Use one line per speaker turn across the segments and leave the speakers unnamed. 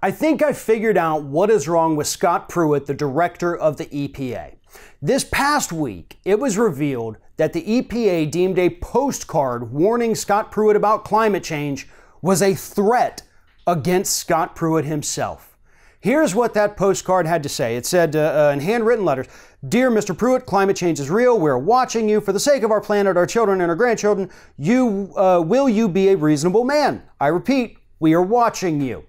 I think I figured out what is wrong with Scott Pruitt, the director of the EPA. This past week, it was revealed that the EPA deemed a postcard warning Scott Pruitt about climate change was a threat against Scott Pruitt himself. Here's what that postcard had to say. It said in handwritten letters, "Dear Mr. Pruitt, climate change is real. We're watching you. For the sake of our planet, our children, and our grandchildren, will you be a reasonable man? I repeat, we are watching you."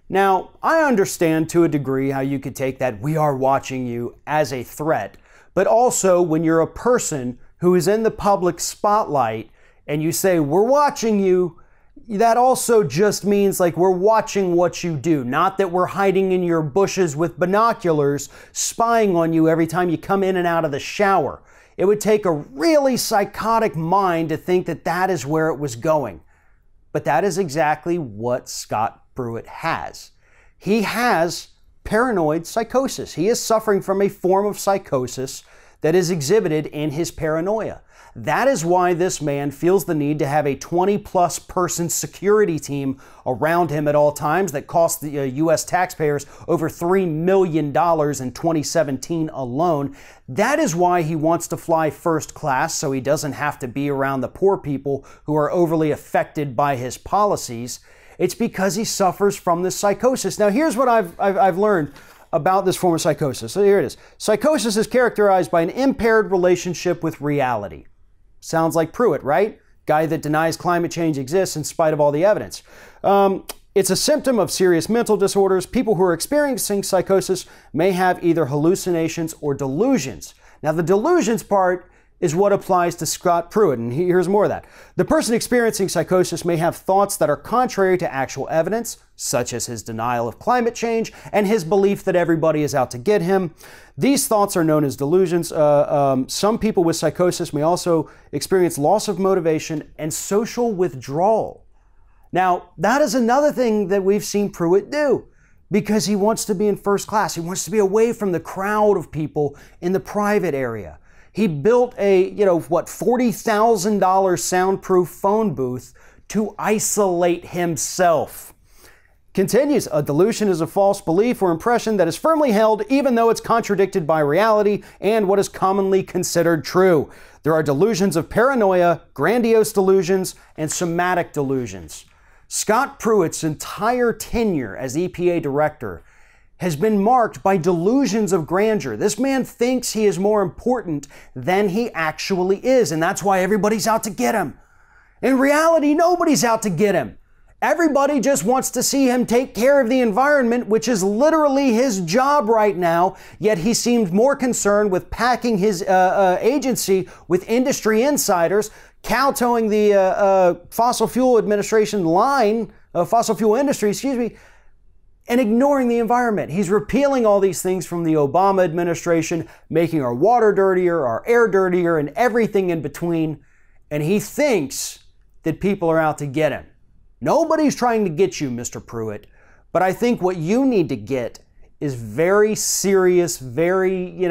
Now, I understand to a degree how you could take that "we are watching you" as a threat, but also when you're a person who is in the public spotlight and you say, "we're watching you," that also just means like we're watching what you do, not that we're hiding in your bushes with binoculars, spying on you every time you come in and out of the shower. It would take a really psychotic mind to think that that is where it was going. But that is exactly what Scott Pruitt has. He has paranoid psychosis. He is suffering from a form of psychosis that is exhibited in his paranoia. That is why this man feels the need to have a 20-plus person security team around him at all times that cost the U.S. taxpayers over $3 million in 2017 alone. That is why he wants to fly first class so he doesn't have to be around the poor people who are overly affected by his policies. It's because he suffers from this psychosis. Now, here's what I've learned about this form of psychosis. So here it is. Psychosis is characterized by an impaired relationship with reality. Sounds like Pruitt, right? Guy that denies climate change exists in spite of all the evidence. It's a symptom of serious mental disorders. People who are experiencing psychosis may have either hallucinations or delusions. Now, the delusions part is what applies to Scott Pruitt, and here's more of that. The person experiencing psychosis may have thoughts that are contrary to actual evidence, such as his denial of climate change and his belief that everybody is out to get him. These thoughts are known as delusions. Some people with psychosis may also experience loss of motivation and social withdrawal. Now, that is another thing that we've seen Pruitt do, because he wants to be in first class. He wants to be away from the crowd of people in the private area. He built a, $40,000 soundproof phone booth to isolate himself. Continues, a delusion is a false belief or impression that is firmly held even though it's contradicted by reality and what is commonly considered true. There are delusions of paranoia, grandiose delusions, and somatic delusions. Scott Pruitt's entire tenure as EPA director has been marked by delusions of grandeur. This man thinks he is more important than he actually is, and that's why everybody's out to get him. In reality, nobody's out to get him. Everybody just wants to see him take care of the environment, which is literally his job right now, yet he seemed more concerned with packing his agency with industry insiders, kowtowing the fossil fuel administration line, fossil fuel industry, and ignoring the environment. He's repealing all these things from the Obama administration, making our water dirtier, our air dirtier, and everything in between. And he thinks that people are out to get him. Nobody's trying to get you, Mr. Pruitt. But I think what you need to get is very serious, very,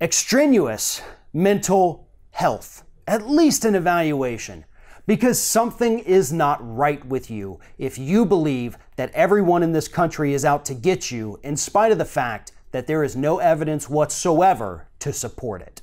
extraneous mental health. At least an evaluation. Because something is not right with you if you believe that everyone in this country is out to get you, in spite of the fact that there is no evidence whatsoever to support it.